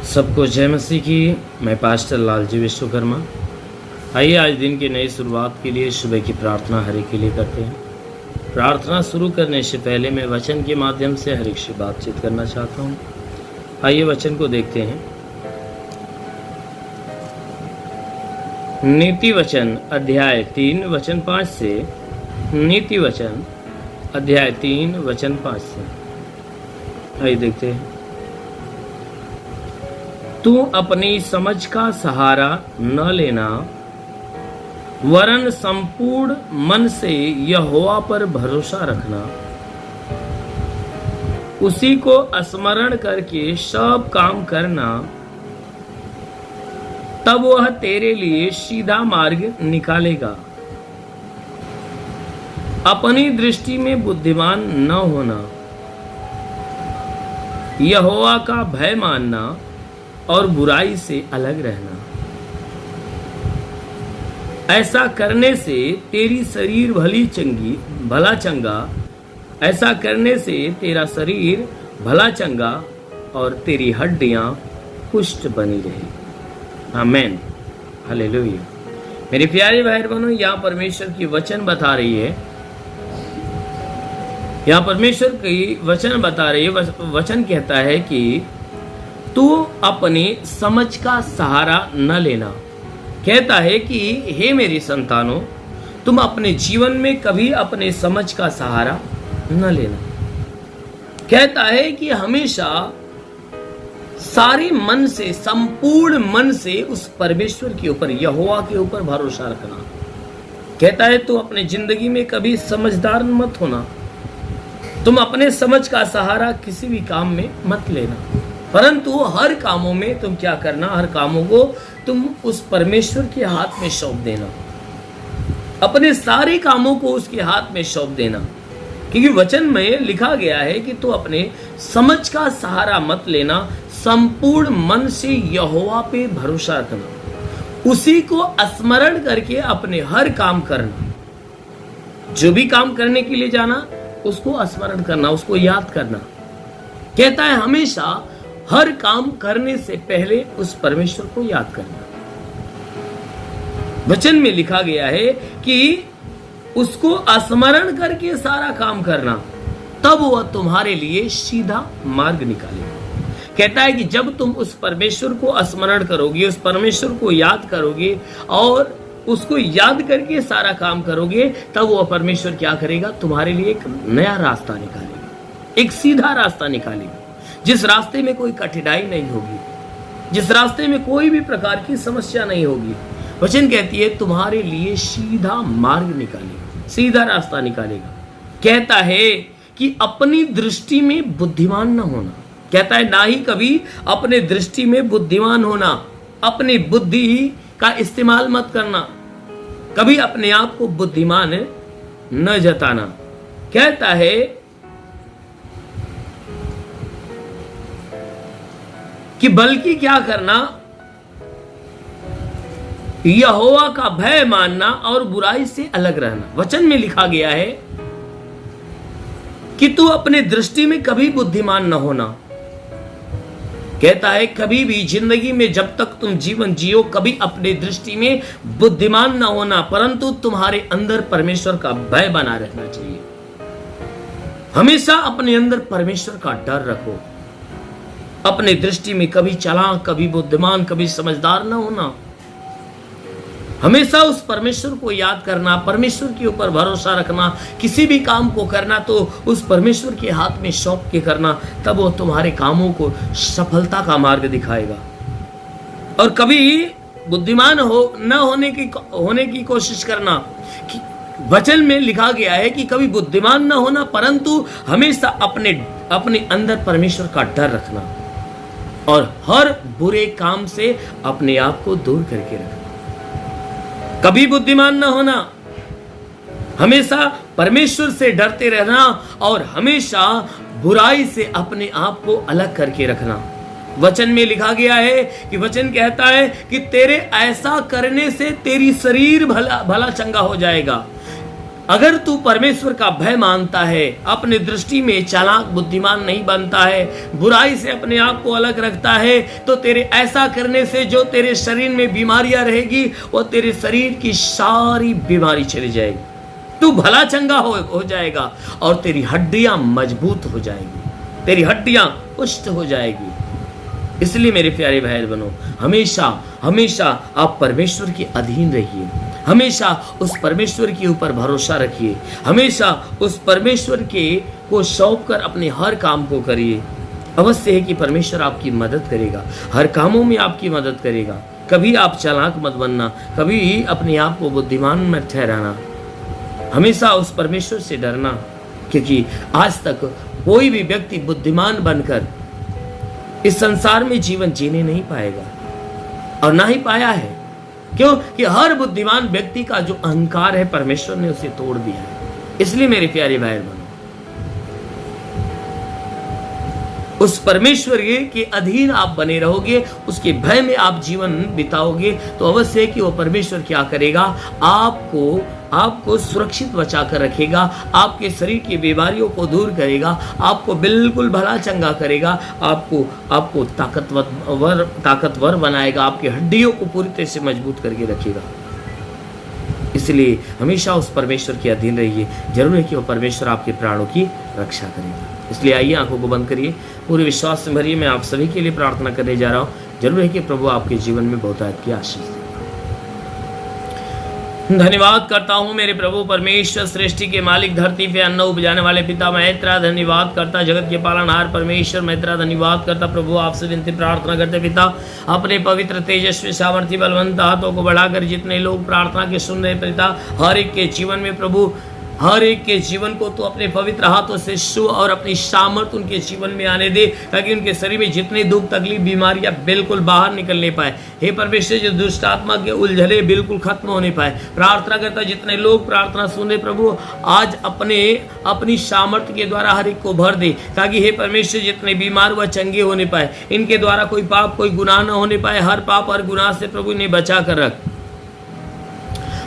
सबको जय मसीह की। मैं पास्टर लालजी विश्वकर्मा। आइए आज दिन की नई शुरुआत के लिए सुबह की प्रार्थना हर एक के लिए करते हैं। प्रार्थना शुरू करने से पहले मैं वचन के माध्यम से हर एक से बातचीत करना चाहता हूँ। आइए वचन को देखते हैं। नीति वचन अध्याय 3 वचन 5 से। नीति वचन अध्याय 3 वचन 5 से आइए देखते हैं। तू अपनी समझ का सहारा न लेना, वरन संपूर्ण मन से यहोवा पर भरोसा रखना। उसी को स्मरण करके सब काम करना, तब वह तेरे लिए सीधा मार्ग निकालेगा। अपनी दृष्टि में बुद्धिमान न होना, यहोवा का भय मानना और बुराई से अलग रहना। ऐसा करने से तेरी शरीर भला चंगा, ऐसा करने से तेरा शरीर भला चंगा और तेरी हड्डियां पुष्ट बनी रही। आमीन, हालेलुया। मेरे प्यारे भाई बहनों, यहाँ परमेश्वर की वचन बता रही है। यहाँ परमेश्वर की वचन बता रही है। वचन कहता है कि तू अपनी समझ का सहारा न लेना। कहता है कि हे मेरी संतानों, तुम अपने जीवन में कभी अपने समझ का सहारा न लेना। कहता है कि हमेशा सारे मन से, संपूर्ण मन से उस परमेश्वर के ऊपर, यहोवा के ऊपर भरोसा रखना। कहता है तू अपने जिंदगी में कभी समझदार मत होना। तुम अपने समझ का सहारा किसी भी काम में मत लेना, परंतु हर कामों में तुम क्या करना, हर कामों को तुम उस परमेश्वर के हाथ में सौंप देना। अपने सारे कामों को उसके हाथ में सौंप देना, क्योंकि वचन में लिखा गया है कि तू अपने समझ का सहारा मत लेना, संपूर्ण मन से यहोवा पे भरोसा रखना। उसी को स्मरण करके अपने हर काम करना। जो भी काम करने के लिए जाना, उसको स्मरण करना, उसको याद करना। कहता है हमेशा हर काम करने से पहले उस परमेश्वर को याद करना। वचन में लिखा गया है कि उसको स्मरण करके सारा काम करना, तब वह तुम्हारे लिए सीधा मार्ग निकालेगा। कहता है कि जब तुम उस परमेश्वर को स्मरण करोगे, उस परमेश्वर को याद करोगे और उसको याद करके सारा काम करोगे, तब वह परमेश्वर क्या करेगा, तुम्हारे लिए एक नया रास्ता निकालेगा, एक सीधा रास्ता निकालेगा, जिस रास्ते में कोई कठिनाई नहीं होगी, जिस रास्ते में कोई भी प्रकार की समस्या नहीं होगी। वचन कहती है तुम्हारे लिए सीधा मार्ग निकालेगा, सीधा रास्ता निकालेगा। कहता है कि अपनी दृष्टि में बुद्धिमान न होना। कहता है ना ही कभी अपने दृष्टि में बुद्धिमान होना, अपनी बुद्धि का इस्तेमाल मत करना, कभी अपने आप को बुद्धिमान न जताना। कहता है कि बल्कि क्या करना, यहोवा का भय मानना और बुराई से अलग रहना। वचन में लिखा गया है कि तू अपने दृष्टि में कभी बुद्धिमान न होना। कहता है कभी भी जिंदगी में जब तक तुम जीवन जियो, कभी अपने दृष्टि में बुद्धिमान न होना, परंतु तुम्हारे अंदर परमेश्वर का भय बना रहना चाहिए। हमेशा अपने अंदर परमेश्वर का डर रखो। अपने दृष्टि में कभी चालाक, कभी बुद्धिमान, कभी समझदार न होना। हमेशा उस परमेश्वर को याद करना, परमेश्वर के ऊपर भरोसा रखना। किसी भी काम को करना तो उस परमेश्वर के हाथ में सौंप के करना, तब वो तुम्हारे कामों को सफलता का मार्ग दिखाएगा। और कभी बुद्धिमान न होने की कोशिश करना। कि वचन में लिखा गया है कि कभी बुद्धिमान न होना, परंतु हमेशा अपने अंदर परमेश्वर का डर रखना और हर बुरे काम से अपने आप को दूर करके रखना। कभी बुद्धिमान न होना, हमेशा परमेश्वर से डरते रहना और हमेशा बुराई से अपने आप को अलग करके रखना। वचन में लिखा गया है कि वचन कहता है कि तेरे ऐसा करने से तेरी शरीर भला चंगा हो जाएगा। अगर तू परमेश्वर का भय मानता है, अपनी दृष्टि में चालाक बुद्धिमान नहीं बनता है, बुराई से अपने आप को अलग रखता है, तो तेरे ऐसा करने से जो तेरे शरीर में बीमारियां रहेगी वो तेरे शरीर की सारी बीमारी चली जाएगी। तू भला चंगा हो जाएगा और तेरी हड्डियां मजबूत हो जाएगी, तेरी हड्डियां पुष्ट हो जाएगी। इसलिए मेरे प्यारे भाई बहनों, हमेशा हमेशा आप परमेश्वर के अधीन रहिए, हमेशा उस परमेश्वर के ऊपर भरोसा रखिए, हमेशा उस परमेश्वर के को सौंप कर अपने हर काम को करिए। अवश्य है कि परमेश्वर आपकी मदद करेगा, हर कामों में आपकी मदद करेगा। कभी आप चालाक मत बनना, कभी अपने आप को बुद्धिमान मत ठहराना, हमेशा उस परमेश्वर से डरना, क्योंकि आज तक कोई भी व्यक्ति बुद्धिमान बनकर इस संसार में जीवन जीने नहीं पाएगा और ना ही पाया है। क्यों? कि हर बुद्धिमान व्यक्ति का जो अहंकार है परमेश्वर ने उसे तोड़ दिया है। इसलिए मेरे प्यारे भाई बहनों, उस परमेश्वर के अधीन आप बने रहोगे, उसके भय में आप जीवन बिताओगे, तो अवश्य है कि वो परमेश्वर क्या करेगा, आपको सुरक्षित बचा कर रखेगा, आपके शरीर की बीमारियों को दूर करेगा, आपको बिल्कुल भला चंगा करेगा, आपको ताकतवर बनाएगा, आपकी हड्डियों को पूरी तरह से मजबूत करके रखेगा। इसलिए हमेशा उस परमेश्वर के अधीन रहिए। जरूर है कि वो परमेश्वर आपके प्राणों की रक्षा करेगा। इसलिए आइए आंखों को बंद करिए, पूरे विश्वास से भरिए। मैं आप सभी के लिए प्रार्थना करने जा रहा हूँ। जरूर है कि प्रभु आपके जीवन में बहुत की आशीष दे। धन्यवाद करता हूँ मेरे प्रभु परमेश्वर, सृष्टि के मालिक, धरती पे अन्न उपजाने वाले पिता, मैं तेरा धन्यवाद करता, जगत के पालनहार परमेश्वर, मैं तेरा धन्यवाद करता। प्रभु आपसे विनती प्रार्थना करते पिता, अपने पवित्र तेजस्वी सामर्थ्य बलवंत हाथों को बढ़ाकर जितने लोग प्रार्थना के सुन रहे पिता, हर एक के जीवन में प्रभु, हर एक के जीवन को तो अपने पवित्र हाथों से छू और अपनी सामर्थ्य उनके जीवन में आने दे, ताकि उनके शरीर में जितने दुख तकलीफ बीमारियां बिल्कुल बाहर निकलने पाए। हे परमेश्वर, जो दुष्ट आत्मा के उलझने बिल्कुल खत्म होने पाए। प्रार्थना करता जितने लोग प्रार्थना सुन रहे प्रभु, आज अपनी सामर्थ्य के द्वारा हर एक को भर दे, ताकि हे परमेश्वर जितने बीमार व चंगे होने पाए, इनके द्वारा कोई पाप कोई गुनाह न होने पाए। हर पाप हर गुनाह से प्रभु इन्हें बचा कर रख।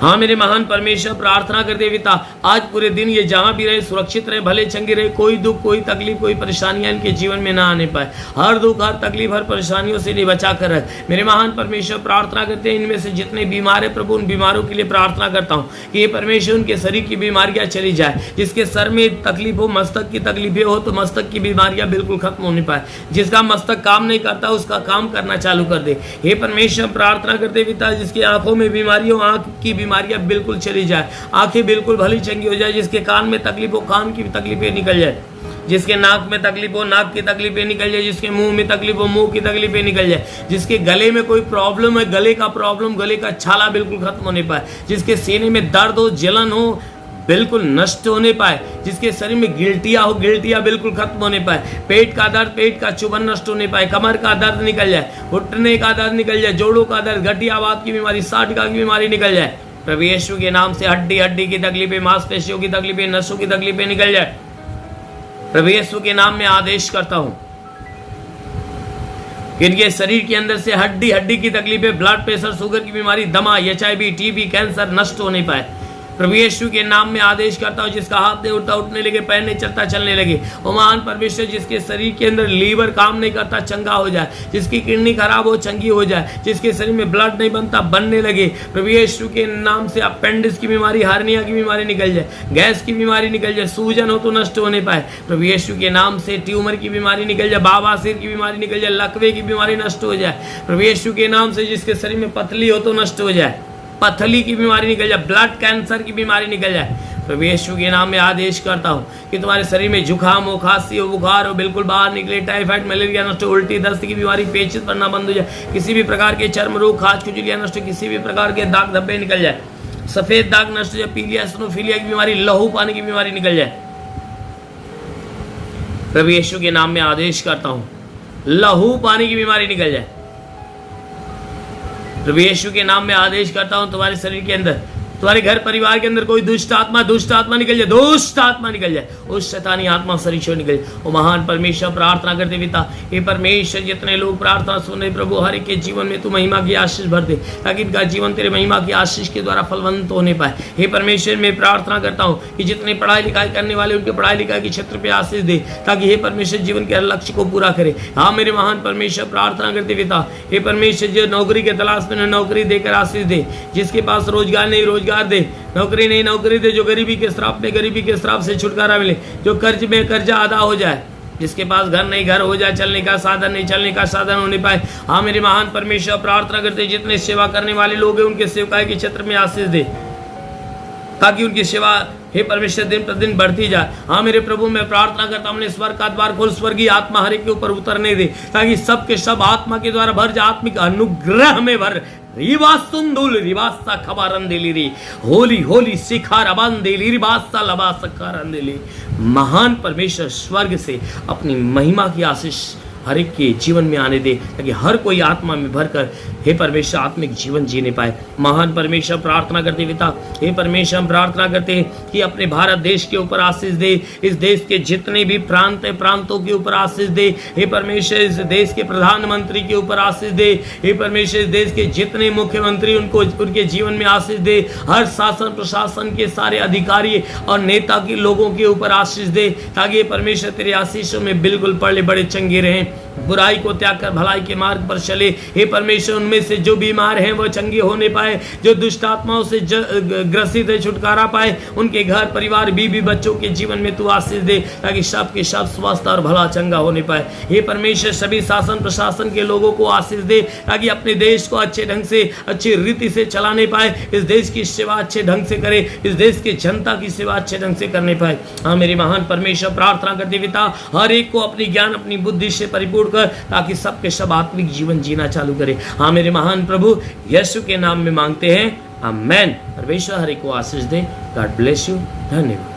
हाँ मेरे महान परमेश्वर, प्रार्थना करते पिता, आज पूरे दिन ये जहाँ भी रहे सुरक्षित रहे, भले चंगे रहे, कोई दुख कोई तकलीफ कोई परेशानियां इनके जीवन में ना आने पाए। हर दुख हर तकलीफ हर परेशानियों से इन्हें बचा कर रख। मेरे महान परमेश्वर, प्रार्थना करते हैं इनमें से जितने बीमार है प्रभु, उन बीमारों के लिए प्रार्थना करता हूँ कि ये परमेश्वर उनके शरीर की बीमारियां चली जाए। जिसके सर में तकलीफ हो, मस्तक की तकलीफें हो, तो मस्तक की बीमारियां बिल्कुल खत्म होने पाए। जिसका मस्तक काम नहीं करता उसका काम करना चालू कर दे। हे परमेश्वर, प्रार्थना करते पिता, जिसकी आंखों में बीमारी हो, आंख की बीमारियां बिल्कुल चली जाए, आंखें बिल्कुल भली चंगी हो जाए। जिसके कान में तकलीफ हो, कान की तकलीफें निकल जाए। जिसके नाक में तकलीफ हो, नाक की तकलीफें निकल जाए। जिसके मुंह में तकलीफ हो, मुंह की तकलीफें निकल जाए। जिसके गले में कोई प्रॉब्लम है, गले का प्रॉब्लम, गले का छाला बिल्कुल खत्म होने पाए। जिसके सीने में दर्द हो, जलन हो, बिल्कुल नष्ट होने पाए। जिसके शरीर में गिल्टियां हो, गिल्टियां बिल्कुल खत्म होने पाए। पेट का दर्द, पेट का चुभन नष्ट होने पाए। कमर का दर्द निकल जाए, घुटने का दर्द निकल जाए, जोड़ों का दर्द, गठियावात की बीमारी, साठगा की बीमारी निकल जाए। प्रभु यीशु के नाम से हड्डी की तकलीफें, मांसपेशियों की तकलीफें, नसों की तकलीफें निकल जाए। प्रभु यीशु के नाम में आदेश करता हूं कि इनके शरीर के अंदर से हड्डी की तकलीफें, ब्लड प्रेशर, शुगर की बीमारी, दमा, HIV, TB, कैंसर नष्ट होने पाए। प्रभु यीशु के नाम में आदेश करता हूं, जिसका हाथ नहीं उठता उठने लगे, पैर नहीं चलता चलने लगे। ओ महान परमेश्वर, जिसके शरीर के अंदर लीवर काम नहीं करता चंगा हो जाए। जिसकी किडनी खराब हो चंगी हो जाए। जिसके शरीर में ब्लड नहीं बनता बनने लगे। प्रभु यीशु के नाम से अपेंडिक्स की बीमारी, हार्निया की बीमारी निकल जाए, गैस की बीमारी निकल जाए, सूजन हो तो नष्ट होने पाए। प्रभु यीशु के नाम से ट्यूमर की बीमारी निकल जाए, बवासीर की बीमारी निकल जाए, लकवे की बीमारी नष्ट हो जाए। प्रभु यीशु के नाम से जिसके शरीर में पतली हो तो नष्ट हो जाए, पथली की बीमारी निकल जाए, ब्लड कैंसर की बीमारी निकल जाए। प्रभु यीशु के नाम में आदेश करता हूँ कि तुम्हारे शरीर में जुकाम हो, खांसी हो, बुखार हो बिल्कुल बाहर निकले। टाइफाइड, मलेरिया नष्ट हो, उल्टी दस्त की बीमारी, पेचिश पड़ना बंद हो जाए। किसी भी प्रकार के चर्म रोग, खाज खुजलियां नष्ट हो, किसी भी प्रकार के दाग धब्बे निकल जाए, सफेद दाग नष्ट हो जाए, पीलिया एसिनोफिलिया की बीमारी, लहू पानी की बीमारी निकल जाए। प्रभु यीशु के नाम में आदेश करता हूँ, लहू पानी की बीमारी निकल जाए। प्रभु यीशु के नाम में आदेश करता हूं, तुम्हारे शरीर के अंदर तुम्हारे घर परिवार के अंदर कोई दुष्ट आत्मा निकल जाए, दुष्ट आत्मा निकल जाए, उस शैतानी आत्मा शरीर से निकल जाए। ओ महान परमेश्वर, प्रार्थना करते पिता, हे परमेश्वर जितने लोग प्रार्थना सुन रहे प्रभु, हर एक के जीवन में तू महिमा की आशीष भर दे, ताकि इनका जीवन तेरे महिमा की आशीष के द्वारा फलवंत होने पाए। हे परमेश्वर, मैं प्रार्थना करता हूँ कि जितने पढ़ाई लिखाई करने वाले उनके पढ़ाई लिखाई के क्षेत्र पे आशीष दे, ताकि हे परमेश्वर जीवन के हर लक्ष्य को पूरा करे। हाँ मेरे महान परमेश्वर, प्रार्थना करते पिता, हे परमेश्वर जो नौकरी के तलाश में नौकरी देकर आशीष दे, जिसके पास रोजगार नहीं रोजगार दे, नौकरी नहीं नौकरी दे, जो गरीबी के श्राप में गरीबी के श्राप से छुटकारा मिले, जो कर्ज में कर्जा अदा हो जाए, जिसके पास घर नहीं घर हो जाए, चलने का साधन नहीं चलने का साधन होने पाए। हाँ मेरे महान परमेश्वर, प्रार्थना करते जितने सेवा करने वाले लोग हैं उनके सेवकाई के क्षेत्र में आशीष दे, ताकि उनकी सेवा हे परमेश्वर दिन प्रतिदिन बढ़ती जाए। हाँ मेरे प्रभु, मैं प्रार्थना करता हूँ स्वर्ग का द्वार खोल, स्वर्गीय आत्मा हर एक के ऊपर उतरने दे, ताकि सब के सब आत्मा के द्वारा भर जाए, आत्मिक अनुग्रह में भर। रिवास्तुंदुल रिवास्ता खबारंदेली रे, होली होली शिखा रबांदेली रिवास्ता लबासा कारंदेली। महान परमेश्वर स्वर्ग से अपनी महिमा की आशीष हर एक के जीवन में आने दे, ताकि हर कोई आत्मा में भरकर हे परमेश्वर आत्मिक जीवन जीने पाए। महान परमेश्वर, प्रार्थना करते पिता, हे परमेश्वर, हम प्रार्थना करते हैं कि अपने भारत देश के ऊपर आशीष दे, इस देश के जितने भी प्रांत है प्रांतों के ऊपर आशीष दे। हे परमेश्वर, इस देश के प्रधानमंत्री के ऊपर आशीष दे। हे परमेश्वर, इस देश के जितने मुख्यमंत्री उनको उनके जीवन में आशीष दे। हर शासन प्रशासन के सारे अधिकारी और नेता के लोगों के ऊपर आशीष दे, ताकि हे परमेश्वर तेरे आशीषों में बिल्कुल पड़े बड़े चंगे रहें, बुराई को त्याग कर भलाई के मार्ग पर चले। हे परमेश्वर, उनमें से जो बीमार हैं वो चंगे होने पाए, जो दुष्ट आत्माओं से ग्रसित है छुटकारा पाए, उनके घर परिवार बीवी बच्चों के जीवन में तू आशीष दे, ताकि सब के सब स्वस्थ और भला चंगा होने पाए। हे परमेश्वर, सभी शासन प्रशासन के लोगों को आशीष दे, ताकि अपने देश को अच्छे ढंग से अच्छी रीति से चलाने पाए, इस देश की सेवा अच्छे ढंग से करे, इस देश की जनता की सेवा अच्छे ढंग से करने पाए। हाँ मेरे महान परमेश्वर, प्रार्थना करते पिता, हर एक को अपनी ज्ञान अपनी बुद्धि से परिपूर्ण कर, ताकि सबके सब आत्मिक जीवन जीना चालू करे। हाँ मेरे महान प्रभु, यीशु के नाम में मांगते हैं, आमेन। परमेश्वर हर एक को आशीष दे। God bless you. धन्यवाद।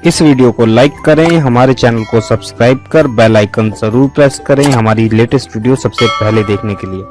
इस वीडियो को लाइक करें, हमारे चैनल को सब्सक्राइब कर बेल आइकन जरूर प्रेस करें हमारी लेटेस्ट वीडियो सबसे पहले देखने के लिए।